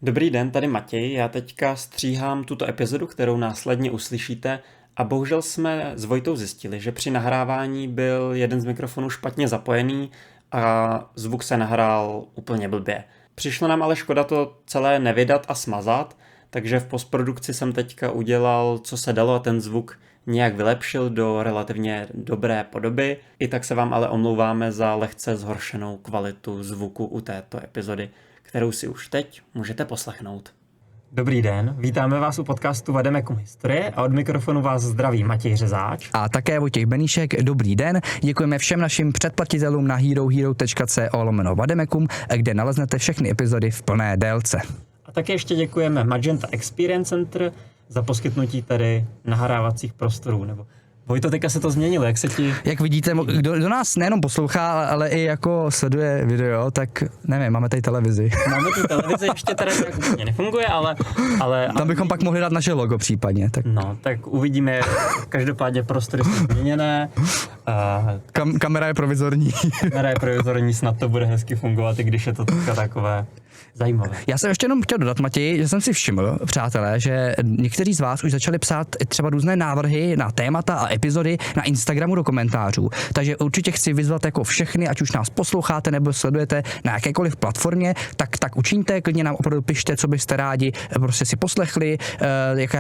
Dobrý den, tady Matěj. Já teďka stříhám tuto epizodu, kterou následně uslyšíte, a bohužel jsme s Vojtou zjistili, že při nahrávání byl jeden z mikrofonů špatně zapojený a zvuk se nahrál úplně blbě. Přišlo nám ale škoda to celé nevydat a smazat, takže v postprodukci jsem teďka udělal, co se dalo, a ten zvuk nějak vylepšil do relativně dobré podoby. I tak se vám ale omlouváme za lehce zhoršenou kvalitu zvuku u této epizody, kterou si už teď můžete poslechnout. Dobrý den, vítáme vás u podcastu Vademekum historie a od mikrofonu vás zdraví Matěj Řezáč. A také Vojtěch Beníšek, dobrý den. Děkujeme všem našim předplatitelům na herohero.co/Vademekum, kde naleznete všechny epizody v plné délce. A také ještě děkujeme Magenta Experience Center za poskytnutí tady nahrávacích prostorů. Nebo Vojto, teďka se to změnilo, jak se ti... Jak vidíte, kdo nás nejenom poslouchá, ale i jako sleduje video, tak nevím, máme tady televizi. Máme tu televizi, ještě teda nějak úplně nefunguje, ale Tam bychom pak mohli dát naše logo případně. Tak. No, tak uvidíme, každopádně prostory jsou změněné. Kamera je provizorní. Kamera je provizorní, snad to bude hezky fungovat, i když je to takové zajímavé. Já jsem ještě jenom chtěl dodat, Matěj, že jsem si všiml, přátelé, že někteří z vás už začali psát třeba různé návrhy na témata a epizody na Instagramu do komentářů. Takže určitě chci vyzvat jako všechny, ať už nás posloucháte nebo sledujete na jakékoliv platformě, tak učiňte, klidně nám opravdu pište, co byste rádi prostě si poslechli,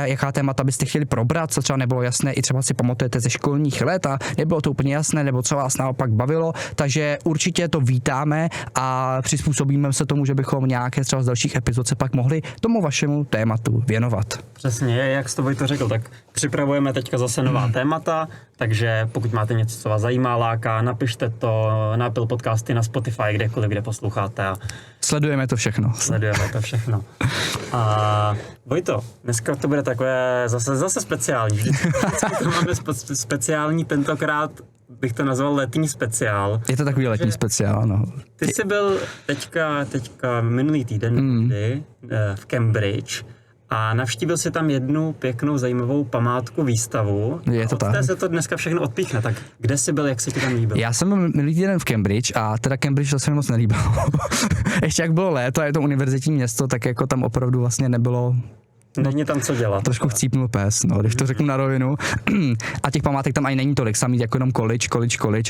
jaká témata byste chtěli probrat, co třeba nebylo jasné, i třeba si pamatujete ze školních let a nebylo to úplně jasné, nebo co vás naopak bavilo. Takže určitě to vítáme a přizpůsobíme se tomu, že bychom nějaké třeba z dalších epizod se pak mohli tomu vašemu tématu věnovat. Přesně, jak jsi to Vojto řekl, tak připravujeme teďka zase nová témata, takže pokud máte něco, co vás zajímá, láká, napište to na Apple Podcasty, na Spotify, kdekoliv, kde posloucháte. A Sledujeme to všechno. A Vojto, dneska to bude takové zase speciální. Vždycky to máme speciální, tentokrát bych to nazval letní speciál. Je to takový letní speciál, no. Ty jsi byl teďka minulý týden v Cambridge a navštívil si tam jednu pěknou, zajímavou památku, výstavu. Je to tak. Od té se to dneska všechno odpíchne, tak kde jsi byl, jak se ti tam líbil? Já jsem byl minulý týden v Cambridge a teda Cambridge to se mi moc nelíbilo. Ještě jak bylo léto a je to univerzitní město, tak jako tam opravdu vlastně nebylo... Není tam co dělat. Trošku chcípnul pes, no, když to řeknu na rovinu. A těch památek tam ani není tolik, samý jako jenom college,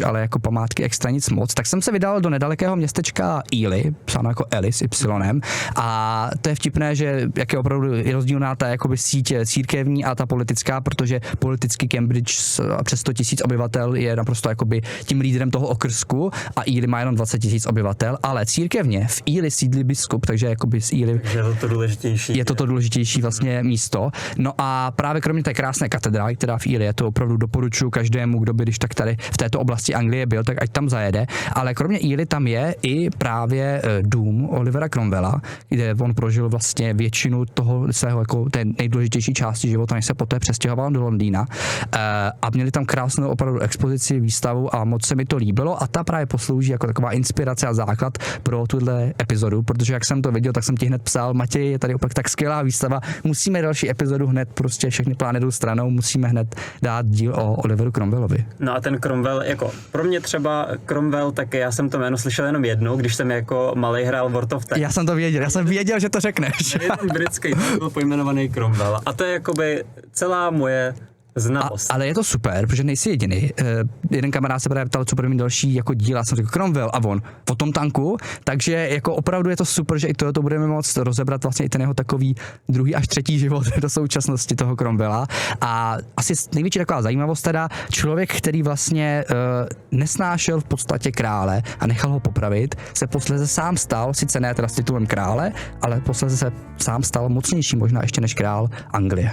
ale jako památky extra nic moc. Tak jsem se vydal do nedalekého městečka Ely, psáno jako Elis, Y. A to je vtipné, že jak je opravdu rozdílná ta jakoby síť církevní a ta politická, protože politický Cambridge přes 100 000 obyvatel je naprosto jakoby tím lídrem toho okrsku a Ely má jenom 20 000 obyvatel, ale církevně v Ely sídlí biskup, takže jakoby z Ely je to důležitější vlastně místo. No a právě kromě té krásné katedrály, která v Ely je, to opravdu doporučuji každému, kdo by když tak tady v této oblasti Anglie byl, tak ať tam zajede. Ale kromě Ely tam je i právě dům Olivera Cromwella, kde on prožil vlastně většinu toho svého jako té nejdůležitější části života, než se poté přestěhoval do Londýna. A měli tam krásnou opravdu expozici, výstavu a moc se mi to líbilo a ta právě poslouží jako taková inspirace a základ pro tuhle epizodu, protože jak jsem to viděl, tak jsem ti hned psal, Matěj, je tady opravdu tak skvělá výstava, musíme další epizodu hned, prostě všechny plány jdou stranou, musíme hned dát díl o Oliveru Cromwellovi. No a ten Cromwell, jako pro mě třeba Cromwell, tak já jsem to jméno slyšel jenom jednou, když jsem jako malej hrál World of Tanks. Já jsem věděl, že to řekneš. Jeden britský byl pojmenovaný Cromwell a to je jakoby celá moje znalost. Ale je to super, protože nejsi jediný. Jeden kamarád se právě ptal, co pro mě další jako díl, já jsem řekl Cromwell a on po tom tanku, takže jako opravdu je to super, že i to budeme moct rozebrat vlastně i ten jeho takový druhý až třetí život do současnosti toho Cromwella. A asi největší taková zajímavost teda, člověk, který vlastně nesnášel v podstatě krále a nechal ho popravit, se posléze sám stal, sice ne teda s titulem krále, ale posléze se sám stal mocnější možná ještě než král Anglie.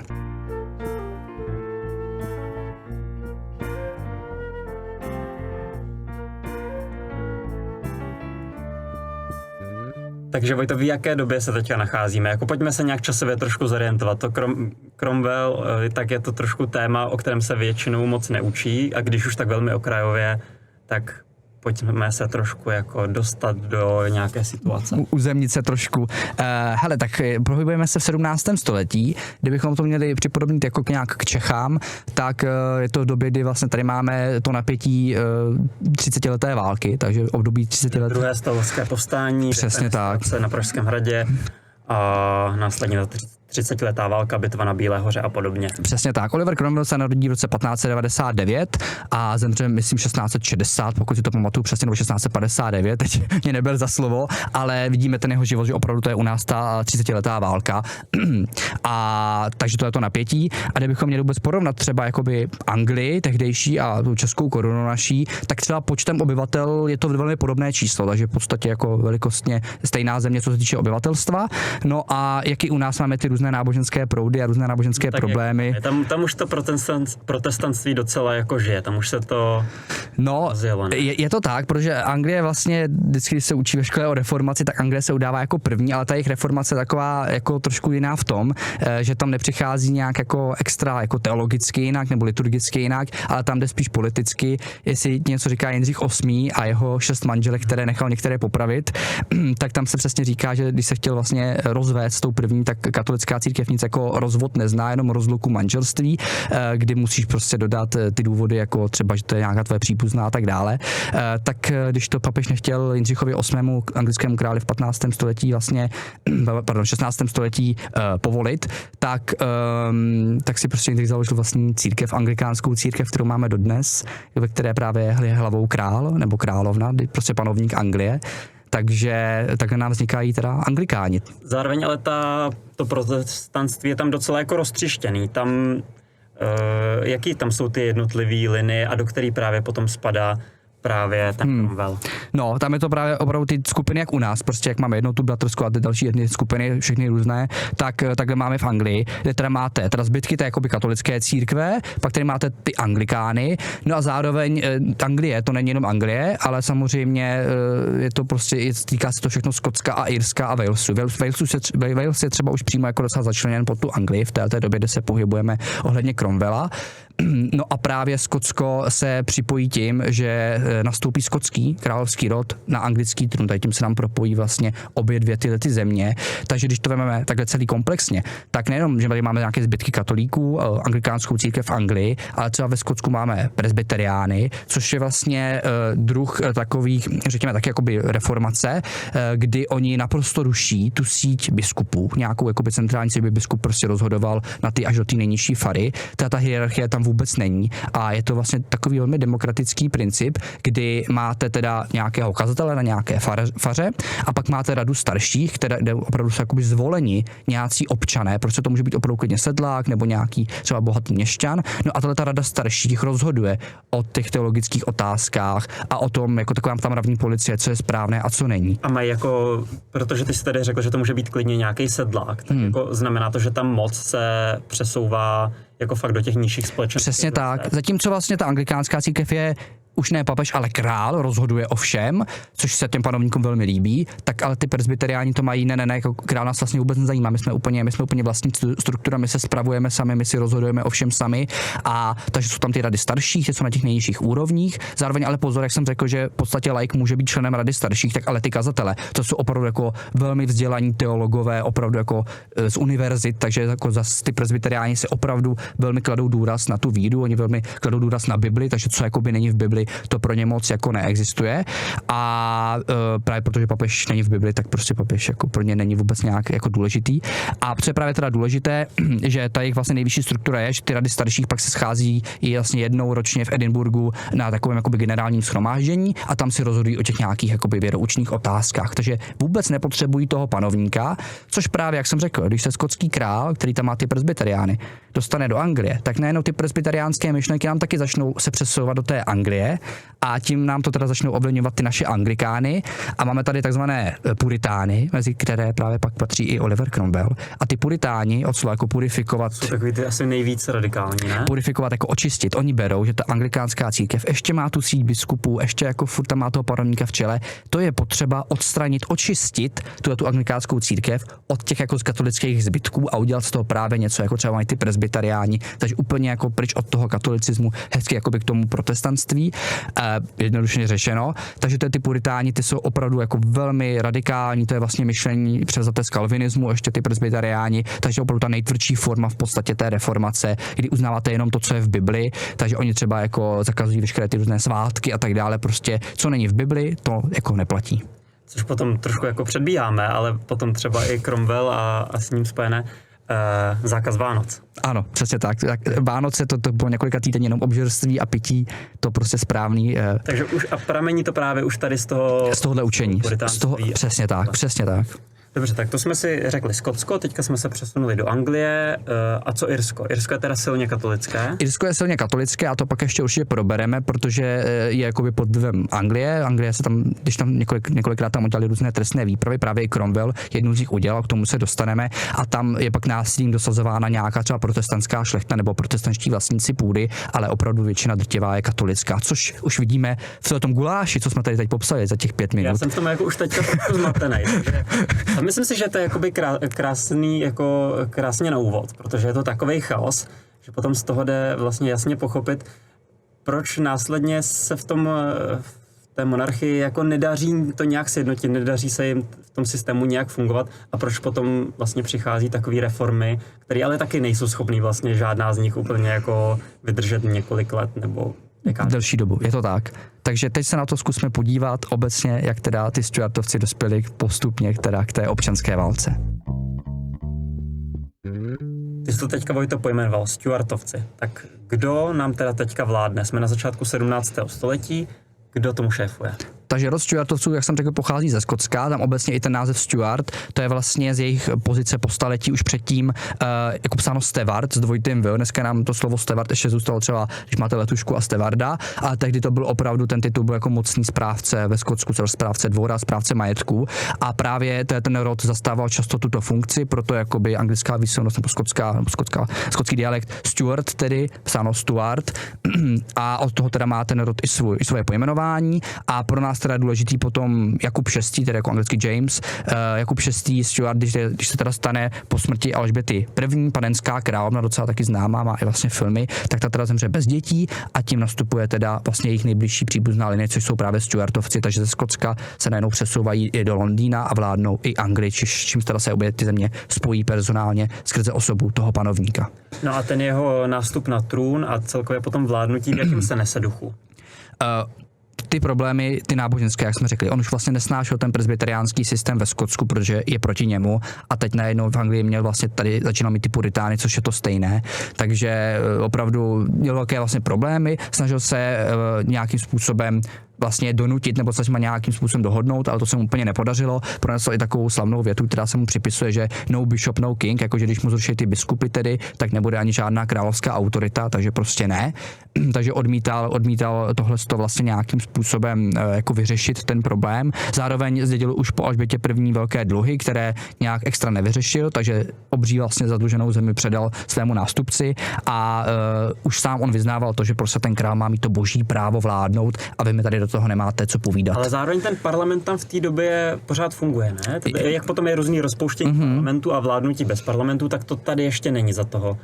Takže Vojto, v jaké době se teďka nacházíme? Jako pojďme se nějak časově trošku zorientovat. To Cromwell, tak je to trošku téma, o kterém se většinou moc neučí a když už tak velmi okrajově, tak pojďme se trošku jako dostat do nějaké situace. Uzemnit se trošku. Hele, tak pohybujeme se v 17. století, kdybychom to měli připodobnit jako nějak k Čechám, tak je to v době, kdy vlastně tady máme to napětí 30leté války, takže období 30 let. Druhé stavovské povstání. Přesně tak. Na Pražském hradě. a následně ta 30letá válka, bitva na Bílé hoře a podobně. Přesně tak. Oliver Cromwell se narodí v roce 1599 a zemře, myslím, 1660, pokud si to pamatuju přesně, nebo 1659, teď mě nebyl za slovo, ale vidíme ten jeho život, že opravdu to je u nás ta 30letá válka. A takže to je to napětí. A kdybychom měli vůbec porovnat třeba jakoby Anglii tehdejší a tu českou korunu naší, tak třeba počtem obyvatel je to velmi podobné číslo, takže v podstatě jako velikostně stejná země, co se týče obyvatelstva. No a jaký u nás máme ty různé náboženské proudy a různé náboženské problémy. Tam už to protestantství docela jako žije, tam už se to rozjelo, je to tak, protože Anglie vlastně, vždycky, když se učí ve škole o reformaci, tak Anglie se udává jako první, ale ta jejich reformace je taková jako trošku jiná v tom, že tam nepřichází nějak jako extra jako teologicky jinak nebo liturgicky jinak, ale tam jde spíš politicky. Jestli něco říká Jindřich VIII a jeho 6 manželek, které nechal některé popravit, tak tam se přesně říká, že když se chtěl vlastně rozvést s tou první, tak katolická církev nic jako rozvod nezná, jenom rozluku manželství, kdy musíš prostě dodat ty důvody, jako třeba, že to je nějaká tvoje příbuzná a tak dále. Tak když to papež nechtěl Jindřichovi VIII. Anglickému králi v 15. století vlastně, 16. století povolit, tak si prostě Jindřich založil vlastní církev, anglikánskou církev, kterou máme dodnes, ve které právě je hlavou král nebo královna, prostě panovník Anglie. Takže takhle nám vznikají teda anglikáni. Zároveň ale to protestantství je tam docela jako roztřištěný. Tam, jaký tam jsou ty jednotlivé linie a do který právě potom spadá právě ten Cromwell. No, tam je to právě opravdu ty skupiny jak u nás, prostě jak máme jednotu bratrskou a ty další jedny skupiny, všechny různé, takhle máme v Anglii, kde teda máte teda zbytky té jakoby katolické církve, pak tady máte ty anglikány, no a zároveň Anglie, to není jenom Anglie, ale samozřejmě je to prostě, týká se to všechno Skotska a Irska a Walesu. Wales je třeba už přímo jako docela začleněn pod tu Anglii v té době, kde se pohybujeme ohledně Cromwella. No a právě Skotsko se připojí tím, že nastoupí skotský královský rod na anglický trůn, tady tím se nám propojí vlastně obě dvě tyhle ty země. Takže když to vezmeme takhle celý komplexně, tak nejenom, že tady máme nějaké zbytky katolíků, anglikánskou církev v Anglii, ale třeba ve Skotsku máme presbyteriány, což je vlastně druh takových, řekněme taky jakoby reformace, kdy oni naprosto ruší tu síť biskupů, nějakou jakoby centrální síť, by biskup prostě rozhodoval na ty až do té nejnižší fary. Ta hierarchie tam vůbec není a je to vlastně takový velmi demokratický princip, kdy máte teda nějakého kazatele na nějaké faře a pak máte radu starších, kde opravdu jsou jakoby zvoleni nějací občané, prostě to může být opravdu klidně sedlák nebo nějaký třeba bohatý měšťan. No a ta rada starších rozhoduje o těch teologických otázkách a o tom, jako taková tam hlavní policie, co je správné a co není. A mají jako, protože ty jsi tady řekl, že to může být klidně nějaký sedlák, tak jako znamená to, že ta moc se přesouvá jako fakt do těch nižších společností. Přesně tak. Zatímco vlastně ta anglikánská církev je už ne papež, ale král rozhoduje o všem, což se těm panovníkům velmi líbí, tak ale ty presbyteriáni to mají, ne, jako král nás vlastně vůbec nezajímá, my jsme úplně vlastní struktura, my se spravujeme sami, my si rozhodujeme o všem sami a takže jsou tam ty rady starších, ty jsou na těch nejnižších úrovních, zároveň ale pozor, jak jsem řekl, že v podstatě laik může být členem rady starších, tak ale ty kazatele, to jsou opravdu jako velmi vzdělaní teologové, opravdu jako z univerzit, takže jako zase ty presbyteriáni si opravdu velmi kladou důraz na tu víru, oni velmi kladou důraz na Bibli, takže co jakoby není v Bibli, to pro ně moc jako neexistuje a právě protože papež není v Bibli, tak prostě papež jako pro ně není vůbec nějak jako důležitý. A co je právě teda důležité, že ta jejich vlastně nejvyšší struktura je, že ty rady starších pak se schází i vlastně jednou ročně v Edinburgu na takovém jakoby generálním shromáždění a tam si rozhodují o těch nějakých jakoby věroučních otázkách. Takže vůbec nepotřebují toho panovníka, což právě, jak jsem řekl, když se skotský král, který tam má ty presbyteriány, dostane do Anglie, tak najednou ty presbyteriánské myšlenky nám taky začnou se přesouvat do té Anglie a tím nám to teda začnou ovlivňovat ty naše anglikány a máme tady takzvané puritány, mezi které právě pak patří i Oliver Cromwell. A ty puritáni, od slova jako purifikovat. Jsou takový ty asi nejvíc radikální, ne? Purifikovat jako očistit. Oni berou, že ta anglikánská církev ještě má tu síť biskupů, ještě jako furt tam má toho panovníka v čele. To je potřeba odstranit, očistit tu anglikánskou církev od těch jako z katolických zbytků a udělat z toho právě něco, jako třeba mají ty presbyteriáni, takže úplně jako pryč od toho katolicismu, hezky jakoby k tomu protestantství. Jednoduše řešeno. Takže ty puritáni, ty jsou opravdu jako velmi radikální, to je vlastně myšlení převzaté z kalvinismu, ještě ty presbyteriáni, takže opravdu ta nejtvrdší forma v podstatě té reformace, kdy uznáváte jenom to, co je v Bibli, takže oni třeba jako zakazují veškeré ty různé svátky a tak dále, prostě co není v Bibli, to jako neplatí. což potom trošku jako předbíháme, ale potom třeba i Cromwell a s ním spojené zákaz Vánoc. Ano, přesně tak. Vánoce to bylo několika týdny jenom obžerství a pití, to prostě správný. Takže už a pramení to právě už tady z tohohle učení. Přesně tak, přesně tak. Dobře, tak to jsme si řekli Skotsko, teďka jsme se přesunuli do Anglie. A co Irsko? Irsko je teda silně katolické? Irsko je silně katolické a to pak ještě určitě probereme, protože je jakoby pod vlivem Anglie. Anglie se tam, když tam několikrát tam udělali různé trestné výpravy, právě i Cromwell jednu z nich udělal, k tomu se dostaneme a tam je pak násilím dosazována nějaká třeba protestantská šlechta nebo protestantští vlastníci půdy, ale opravdu většina drtivá je katolická, což už vidíme v tom guláši, co jsme tady teď popsali za těch 5 minut. Já jsem v tom jako už teďka trošku zmatenej, takže myslím si, že to je jakoby krásně na úvod, protože je to takovej chaos, že potom z toho jde vlastně jasně pochopit, proč následně se v té monarchii jako nedaří to nějak sjednotit, nedaří se jim v tom systému nějak fungovat a proč potom vlastně přichází takové reformy, které ale taky nejsou schopný vlastně žádná z nich úplně jako vydržet několik let nebo delší dobu, je to tak. Takže teď se na to zkusme podívat obecně, jak teda ty Stuartovci dospěli postupně k té občanské válce. Ty jsi to teďka, Vojto, pojmenoval Stuartovci. Tak kdo nám teda teďka vládne? Jsme na začátku 17. století. Kdo tomu šéfuje? Takže rod Stuartovců, jak jsem řekl, pochází ze Skotska, tam obecně i ten název Stuart, to je vlastně z jejich pozice po staletí už předtím jako psáno Steward s dvojitým V. Dneska nám to slovo Steward ještě zůstalo třeba, když máte letušku a stevarda, ale tehdy to byl opravdu, ten titul byl jako mocný správce ve Skotsku, třeba správce dvora, správce majetku a právě ten rod zastával často tuto funkci, proto jakoby anglická výslovnost nebo skotský dialekt Stuart, tedy psáno Stuart a od toho teda má ten rod i svoje pojmenování a pro nás teda důležitý potom Jakub VI, tedy jako anglický James, Jakub VI Stuart, když se teda stane po smrti Alžběty první, panenská královna, docela taky známá, má i vlastně filmy, tak ta teda zemře bez dětí a tím nastupuje teda vlastně jejich nejbližší příbuzná linie, což jsou právě Stuartovci, takže ze Skotska se najednou přesouvají i do Londýna a vládnou i Anglii, čím teda se obě ty země spojí personálně skrze osobu toho panovníka. No a ten jeho nástup na trůn a celkově potom vládnutí, v jakým se nese duchu? Ty problémy, ty náboženské, jak jsme řekli, on už vlastně nesnášel ten presbyteriánský systém ve Skotsku, protože je proti němu a teď najednou v Anglii měl vlastně tady začínal mít ty puritány, což je to stejné, takže opravdu měl velké vlastně problémy, snažil se nějakým způsobem vlastně donutit nebo se s nimi nějakým způsobem dohodnout, ale to se mu úplně nepodařilo. Pronesl i takovou slavnou větu, která se mu připisuje, že no bishop, no king, jakože když mu zruší ty biskupy tedy, tak nebude ani žádná královská autorita, takže prostě ne. Takže odmítal tohle vlastně nějakým způsobem jako vyřešit ten problém. Zároveň zdědil už po Alžbětě první velké dluhy, které nějak extra nevyřešil, takže obří vlastně zadluženou zemi předal svému nástupci a už sám on vyznával to, že prostě ten král má mít to boží právo vládnout a vy mi tady do toho nemáte co povídat. Ale zároveň ten parlament tam v té době pořád funguje, ne? Jak potom je různý rozpouštění parlamentu a vládnutí bez parlamentu, tak to tady ještě není za toho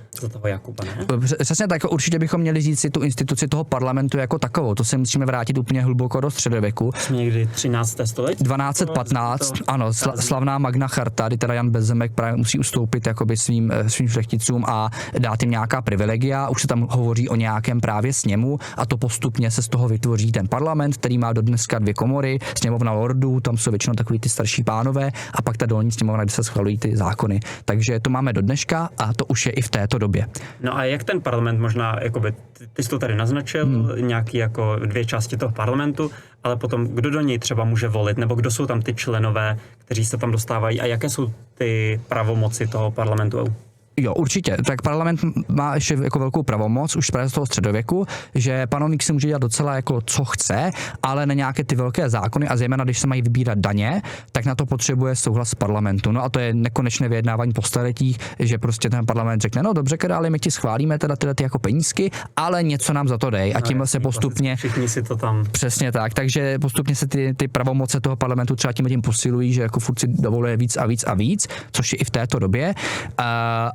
Jakuba, ne? Přesně tak, určitě bychom měli říct si tu instituci toho parlamentu jako takovou. To se musíme vrátit úplně hluboko do středověku. Jsme někdy 13. století? 1215, ano, slavná Magna Charta, kdy teda Jan Bezemek právě musí ustoupit jakoby svým šlechticům a dát jim nějaká privilegia. Už se tam hovoří o nějakém právě sněmu a to postupně se z toho vytvoří ten parlament, který má do dneska 2 komory, sněmovna lordů, tam jsou většinou takový ty starší pánové a pak ta dolní sněmovna, kde se schvalují ty zákony. Takže to máme do dneška a to už je i v této době. No a jak ten parlament možná, jakoby, ty jsi to tady naznačil, nějaký jako 2 části toho parlamentu, ale potom kdo do něj třeba může volit, nebo kdo jsou tam ty členové, kteří se tam dostávají a jaké jsou ty pravomoci toho parlamentu? Jo, určitě. Tak parlament má ještě jako velkou pravomoc už z toho středověku, že panovník si může dělat docela jako co chce, ale na nějaké ty velké zákony a zejména když se mají vybírat daně, tak na to potřebuje souhlas parlamentu. No a to je nekonečné vyjednávání po staletích, že prostě ten parlament řekne, no dobře, králi, my ti schválíme teda ty jako penízky, ale něco nám za to dej. A tím se postupně všichni si to tam. Přesně tak. Takže postupně se ty pravomoce toho parlamentu třeba tím posilují, že jako furt si dovoluje víc a víc a víc, což je i v této době.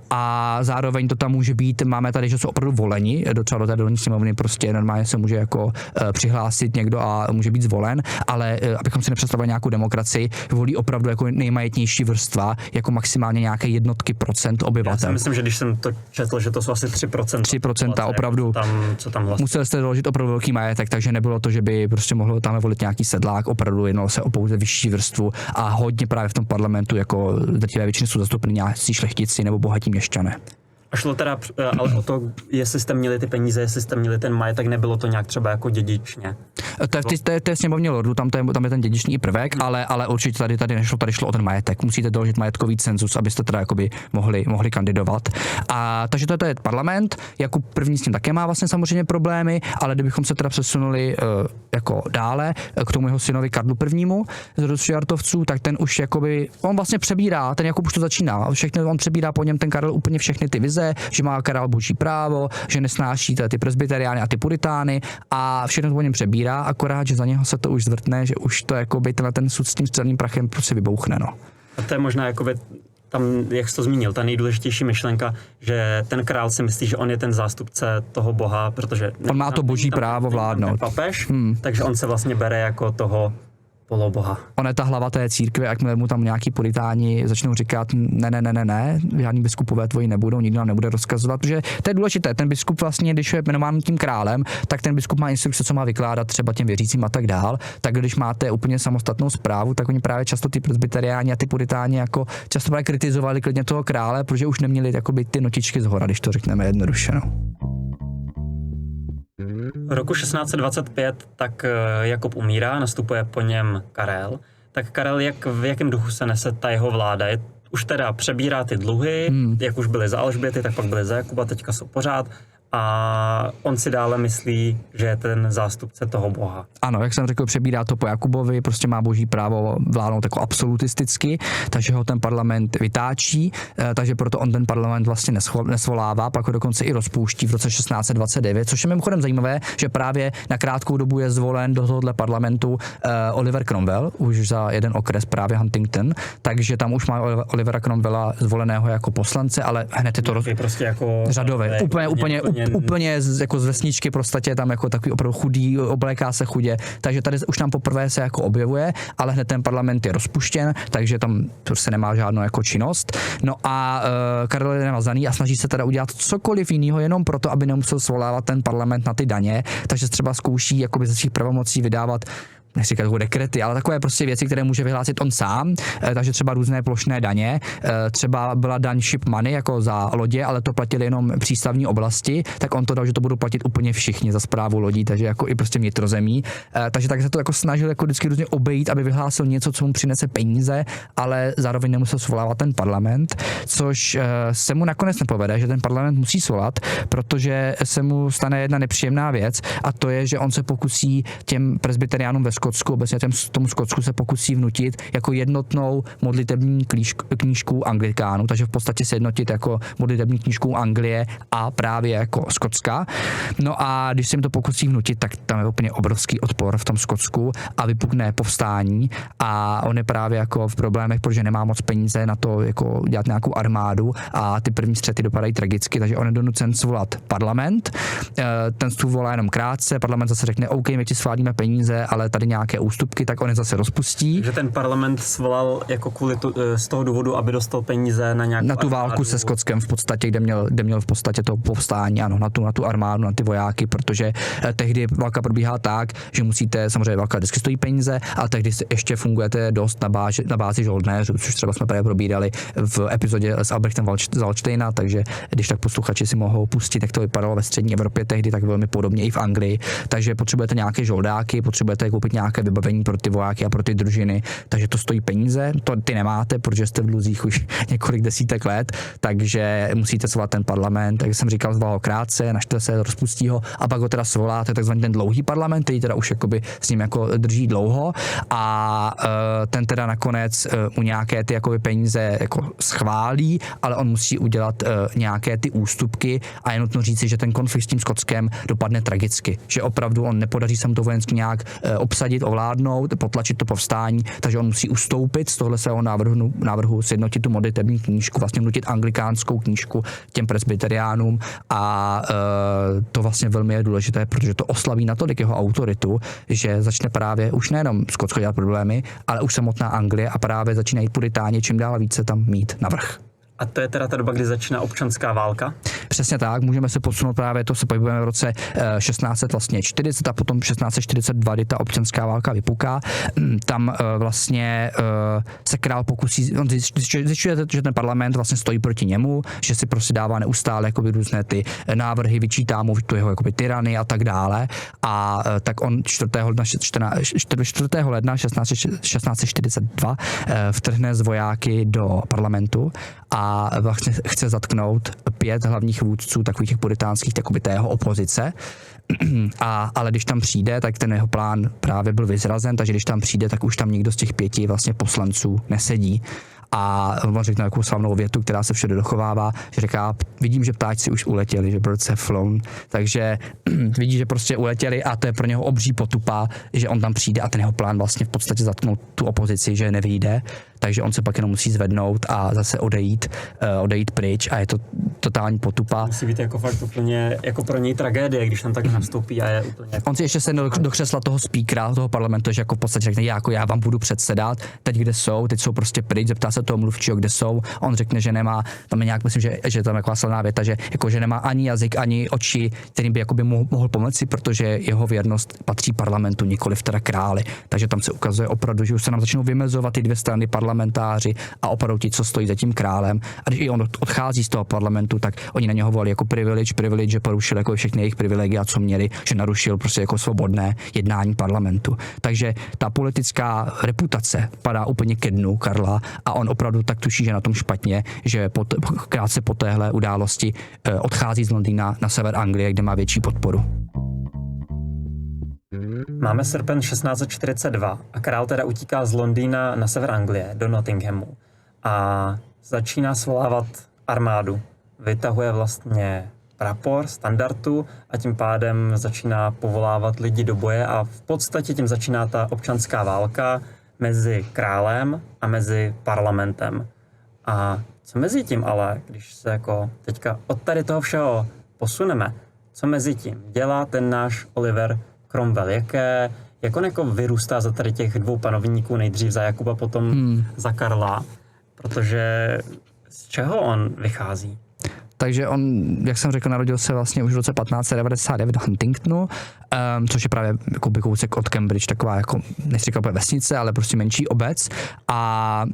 a zároveň to tam může být, máme tady, že jsou opravdu voleni, třeba do té dolní sněmovny prostě normálně se může jako přihlásit někdo a může být zvolen, ale abychom si nepředstavili nějakou demokracii, volí opravdu jako nejmajetnější vrstva, jako maximálně nějaké jednotky procent obyvatel. Já si myslím, že když jsem to četl, že to jsou asi 3%. 3% opravdu. Co tam vlastně. Museli jste doložit opravdu velký majetek, takže nebylo to, že by prostě mohlo tam volit nějaký sedlák, opravdu jednalo se o pouze vyšší vrstvu a hodně právě v tom parlamentu jako drtivé většiny jsou zastoupeny nějací šlechtici nebo bohatí měšťané. A šlo teda ale o to, jestli jste měli ty peníze, jestli jste měli ten majetek, nebylo to nějak třeba jako dědičně? To je sněmovně lordů, tam je ten dědičný prvek, ale určitě tady šlo o ten majetek. Musíte doložit majetkový cenzus, abyste teda jakoby mohli kandidovat. A takže to je parlament, jako první s tím také má vlastně samozřejmě problémy, ale kdybychom se teda přesunuli jako dále k tomu jeho synovi Karlu I. z rodu Stuartovců, tak ten už jakoby, on vlastně přebírá, ten Jakub už to začíná, on přebírá po něm ten Karel úplně všechny ty vize, že má Karel boží právo, že nesnáší ty presbyteriány a ty puritány a všechno po něm přebírá, akorát, že za něho se to už zvrtne, že už to jakoby ten sud s tím střelným prachem prostě vybouchne, no. A to je možná jakoby tam, jak jsi to zmínil, ta nejdůležitější myšlenka, že ten král si myslí, že on je ten zástupce toho boha, protože on má to boží právo vládnout. Papež, takže on se vlastně bere jako toho poloboha. On je ta hlava té církve, jakmile mu tam nějaký puritáni začnou říkat ne, žádný biskupové tvoji nebudou, nikdo nám nebude rozkazovat, protože to je důležité, ten biskup vlastně, když je jmenován tím králem, tak ten biskup má instrukce, co má vykládat třeba těm věřícím a tak dál, tak když máte úplně samostatnou správu, tak oni právě často ty presbyteriáni a ty puritáni jako často právě kritizovali klidně toho krále, protože už neměli jakoby ty notičky zhora, když to řekneme jednoduše. No. Roku 1625 tak Jakub umírá, nastupuje po něm Karel. Tak Karel, v jakém duchu se nese ta jeho vláda? Už teda přebírá ty dluhy, jak už byly za Alžběty, tak pak byly za Jakuba, teďka jsou pořád. A on si dále myslí, že je ten zástupce toho boha. Ano, jak jsem řekl, přebírá to po Jakubovi, prostě má boží právo vládnout jako absolutisticky, takže ho ten parlament vytáčí, takže proto on ten parlament vlastně nesvolává, pak ho dokonce i rozpouští v roce 1629, což je mimochodem zajímavé, že právě na krátkou dobu je zvolen do tohohle parlamentu Oliver Cromwell, už za jeden okres právě Huntington, takže tam už má Olivera Cromwella zvoleného jako poslance, ale hned je to prostě jako řadové, úplně jako z vesničky prostě tam jako takový opravdu chudý, obléká se chudě, takže tady už tam poprvé se jako objevuje, ale hned ten parlament je rozpuštěn, takže tam se nemá žádnou jako činnost. No a Karel je nemazaný a snaží se teda udělat cokoliv jiného, jenom proto, aby nemusel svolávat ten parlament na ty daně, takže třeba zkouší jakoby ze svých pravomocí vydávat nechci říkat jako dekrety, ale takové prostě věci, které může vyhlásit on sám, takže třeba různé plošné daně, třeba byla daň ship money jako za lodě, ale to platili jenom přístavní oblasti, tak on to dal, že to budou platit úplně všichni za správu lodí, takže jako i prostě vnitrozemí, takže tak se to jako snažil jako vždycky různě obejít, aby vyhlásil něco, co mu přinese peníze, ale zároveň nemusel svolávat ten parlament, což se mu nakonec nepovede, že ten parlament musí svolat, protože se mu stane jedna nepříjemná věc a to je, že on se pokusí těm presbyteriánům ve Skotsku, obecně tomu Skotsku se pokusí vnutit jako jednotnou modlitební knížku anglikánů, takže v podstatě se jednotit jako modlitební knížku Anglie a právě jako Skotska. No a když se jim to pokusí vnutit, tak tam je úplně obrovský odpor v tom Skotsku a vypukne povstání a on je právě jako v problémech, protože nemá moc peníze na to jako dělat nějakou armádu a ty první střety dopadají tragicky, takže on je donucen svolat parlament. Ten stůl volá jenom krátce, parlament zase řekne OK, my ti svádíme peníze, ale tady nějaké ústupky, tak on je zase rozpustí. Že ten parlament svolal jako z toho důvodu, aby dostal peníze na nějakou na tu válku armádu se Skotskem v podstatě, kde měl v podstatě to povstání, ano, na tu armádu, na ty vojáky, protože tehdy válka probíhá tak, že musíte, samozřejmě válka vždycky stojí peníze, ale tehdy ještě fungujete dost na bázi žoldnéřů, což třeba jsme právě probírali v epizodě s Albrechtem Wallsteina, takže když tak posluchači si mohou pustit, jak to vypadalo ve střední Evropě tehdy, tak velmi podobně i v Anglii. Takže potřebujete nějaké žoldáky, potřebujete koupit nějaké vybavení pro ty vojáky a pro ty družiny, takže to stojí peníze, to ty nemáte, protože jste v dluzích už několik desítek let, takže musíte svolat ten parlament, jak jsem říkal, zval ho krátce, naštve se, rozpustí ho a pak ho teda svoláte, takzvaný ten dlouhý parlament, který teda už jakoby s ním jako drží dlouho a ten teda nakonec mu nějaké ty jakoby peníze jako schválí, ale on musí udělat nějaké ty ústupky a je nutno říci, že ten konflikt s tím Skotskem dopadne tragicky, že opravdu on nepodaří se mu to vojensky nějak obsadit usadit, ovládnout, potlačit to povstání, takže on musí ustoupit z tohle svého návrhu sjednotit tu modlitební knížku, vlastně nutit anglikánskou knížku těm presbyteriánům a to vlastně velmi je důležité, protože to oslabí natolik jeho autoritu, že začne právě už nejenom Skotsko dělat problémy, ale už samotná Anglie a právě začínají puritáni čím dál více tam mít navrch. A to je teda ta doba, kdy začíná občanská válka? Přesně tak, můžeme se posunout právě, to se pohybujeme v roce 1640 a potom 1642, kdy ta občanská válka vypuká. Tam vlastně se král pokusí, on zjišťuje, že ten parlament vlastně stojí proti němu, že si prostě dává neustále jakoby různé ty návrhy, vyčítá mu tu jeho jakoby tyrany a tak dále. A tak on 4. ledna 1642 vtrhne z vojáky do parlamentu a vlastně chce zatknout 5 hlavních vůdců takových těch puritánských, jakoby té jeho opozice. Ale když tam přijde, tak ten jeho plán právě byl vyzrazen, takže když tam přijde, tak už tam nikdo z těch 5 vlastně poslanců nesedí. A on řekne takovou slavnou větu, která se všude dochovává, že říká, vidím, že ptáčci už uletěli, že birds have flown, takže vidí, že prostě uletěli a to je pro něho obří potupa, že on tam přijde a ten jeho plán vlastně v podstatě zatknout tu opozici, že nevyjde, takže on se pak jenom musí zvednout a zase odejít pryč a je to totální potupa. Musí být jako fakt úplně jako pro něj tragédie, když tam tak nastoupí a je úplně jako... On si ještě sedne do křesla toho speakera, toho parlamentu, že jako v podstatě řekne, já vám budu předsedat, teď jsou prostě pryč, zeptá se toho mluvčího, kde jsou, on řekne, že nemá, tam je nějak, myslím, že tam je taková silná věta, že jako, že nemá ani jazyk, ani oči, kterým by jakoby mohl pomoci, protože jeho věrnost patří parlamentu, nikoliv teda králi, takže tam se ukazuje opravdu, že už se nám začnou vymezovat ty 2 strany parlamentáři a opravdu ti, co stojí za tím králem. A když i on odchází z toho parlamentu, tak oni na něho volali jako privilege, že porušil jako všechny jejich privilegia, co měli, že narušil prostě jako svobodné jednání parlamentu. Takže ta politická reputace padá úplně ke dnu Karla a on opravdu tak tuší, že na tom špatně, že krátce po téhle události odchází z Londýna na sever Anglie, kde má větší podporu. Máme srpen 1642 a král teda utíká z Londýna na sever Anglie, do Nottinghamu a začíná svolávat armádu. Vytahuje vlastně prapor, standardu a tím pádem začíná povolávat lidi do boje a v podstatě tím začíná ta občanská válka mezi králem a mezi parlamentem. A co mezi tím ale, když se jako teďka od tady toho všeho posuneme, co mezi tím dělá ten náš Oliver Cromwell, jak on jako vyrůstá za tady těch 2 panovníků, nejdřív za Jakuba, potom za Karla, protože z čeho on vychází? Takže on, jak jsem řekl, narodil se vlastně už v roce 1599 v Huntingtonu, což je právě jako kousek od Cambridge, taková jako, nechci říkat vesnice, ale prostě menší obec a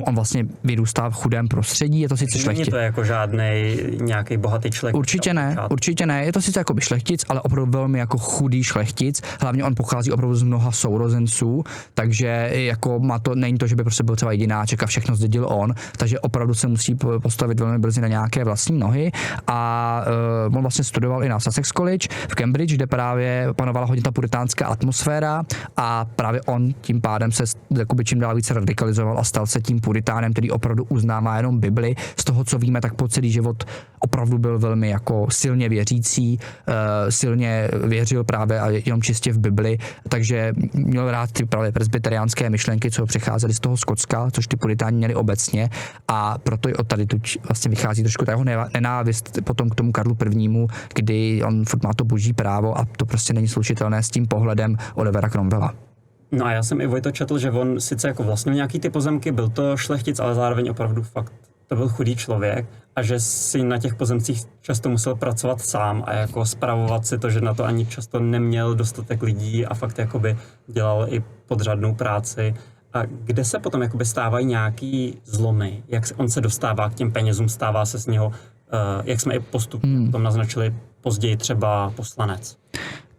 on vlastně vyrůstá v chudém prostředí, je to sice šlechtic. Není to jako žádnej nějaký bohatý šlechtic? Určitě ne, je to sice jako by šlechtic, ale opravdu velmi jako chudý šlechtic, hlavně on pochází opravdu z mnoha sourozenců, takže jako má to, není to, že by prostě byl třeba jedináček a všechno zdědil on, takže opravdu se musí postavit velmi brzy na nějaké vlastní nohy a on vlastně studoval i na Sussex College v Cambridge, kde právě panovala hodně ta puritánská atmosféra a právě on tím pádem se jakoby čím dál více radikalizoval a stal se tím puritánem, který opravdu uznává jenom Bibli. Z toho, co víme, tak po celý život opravdu byl velmi jako silně věřící, silně věřil právě a jenom čistě v Bibli, takže měl rád ty právě presbyteriánské myšlenky, co přicházely z toho Skotska, což ty puritáni měli obecně a proto i od tady tu vlastně vychází trošku ta jeho nenávist potom k tomu Karlu I., kdy on furt má to boží právo a to prostě není slučitelné s tím pohledem Olivera Cromwella. No a já jsem i Vojto četl, že on sice jako vlastnil nějaký ty pozemky, byl to šlechtic, ale zároveň opravdu fakt to byl chudý člověk a že si na těch pozemcích často musel pracovat sám a jako spravovat si to, že na to ani často neměl dostatek lidí a fakt jakoby dělal i podřadnou práci. A kde se potom jakoby stávají nějaký zlomy? Jak on se dostává k těm penězům, stává se z něho, jak jsme i postupně potom naznačili později třeba poslanec?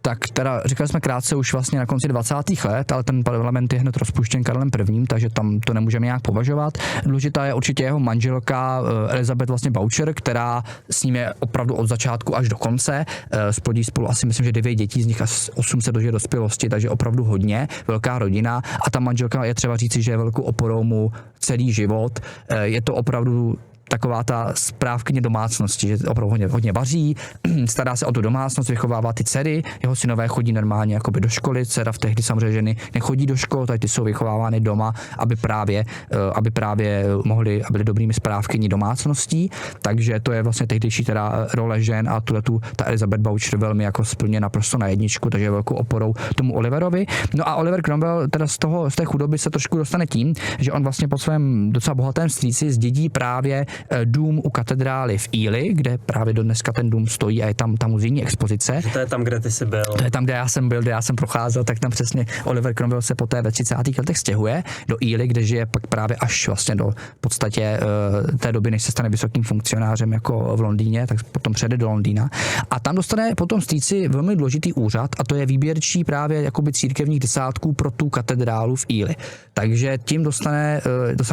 Tak teda říkali jsme krátce už vlastně na konci 20. let, ale ten parlament je hned rozpuštěn Karlem I., takže tam to nemůžeme nějak považovat. Důležitá je určitě jeho manželka Elizabeth vlastně Boucher, která s ním je opravdu od začátku až do konce. Splodí spolu asi myslím, že 9 dětí, z nich asi 8 se dožije dospělosti, takže opravdu hodně, velká rodina. A ta manželka je třeba říci, že je velkou oporou mu celý život. Je to opravdu taková ta správkyně domácnosti, že opravdu hodně vaří, stará se o tu domácnost, vychovává ty dcery, jeho synové chodí normálně jakoby do školy, dcera v tehdy samozřejmě ženy nechodí do škol, tady ty jsou vychovávány doma, aby právě mohly, byly dobrými správkyní domácností, takže to je vlastně tehdejší teda role žen a ta Elizabeth Boucher velmi jako splně naprosto na jedničku, takže je velkou oporou tomu Oliverovi. No a Oliver Cromwell teda z té chudoby se trošku dostane tím, že on vlastně po svém docela bohatém strýci zdědí právě dům u katedrály v Ely, kde právě do dneska ten dům stojí a je tam ta muzejní expozice. To je tam, kde ty jsi byl. To je tam, kde já jsem byl, kde já jsem procházel, tak tam přesně Oliver Cromwell se poté ve 30. letech stěhuje do Ely, kde žije pak právě až vlastně do podstatě té doby, než se stane vysokým funkcionářem jako v Londýně, tak potom přejde do Londýna. A tam dostane potom strýci velmi důležitý úřad a to je výběrčí právě jakoby církevních desátků pro tu katedrálu v Ely. Takže tím dostane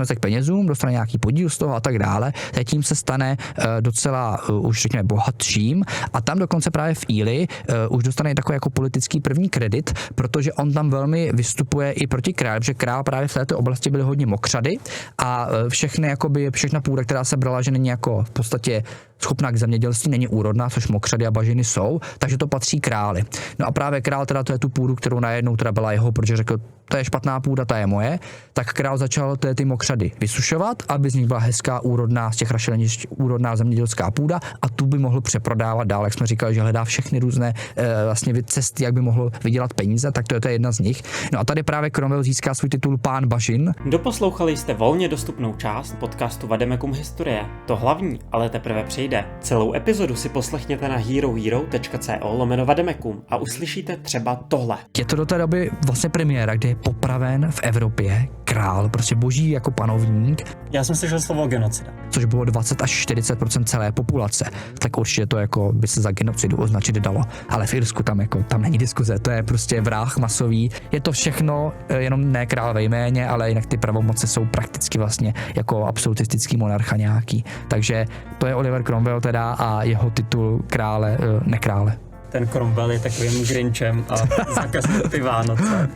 se k penězům, dostane nějaký podíl z toho a tak dále. Tím se stane docela už řekněme bohatším a tam dokonce právě v Ely už dostane takový jako politický první kredit, protože on tam velmi vystupuje i proti králi, protože král právě v této oblasti byly hodně mokřady a všechna půda, která se brala, že není jako v podstatě schopná k zemědělství, není úrodná, což mokřady a bažiny jsou, takže to patří králi. No a právě král teda to je tu půdu, kterou najednou teda byla jeho, protože řekl, to je špatná půda, ta je moje, tak král začal ty mokřady vysušovat, aby z nich byla hezká úrodná, z těch rašelinišť úrodná zemědělská půda a tu by mohl přeprodávat dál, jak jsme říkali, že hledá všechny různé vlastně cesty, jak by mohl vydělat peníze, tak to je jedna z nich. No a tady právě Cromwell získá svůj titul Pán bažin. Doposlouchali jste volně dostupnou část podcastu Vademecum Historie. To hlavní ale teprve přijde. Celou epizodu si poslechněte na herohero.co/vademecum a uslyšíte třeba tohle. Je to do té doby vlastně premiéra, kdy je popraven v Evropě král, prostě boží jako panovník. Já jsem slyšel slovo genocida. Což bylo 20 až 40% celé populace. Tak určitě to jako by se za genocidu označit dalo. Ale v Irsku tam není diskuze, to je prostě vrah masový. Je to všechno, jenom ne král ve jméně, ale jinak ty pravomoci jsou prakticky vlastně jako absolutistický monarcha nějaký. Takže to je Oliver Cromwell teda a jeho titul krále, nekrále. Ten Cromwell je takovým Grinchem a zakazuje ty Vánoce.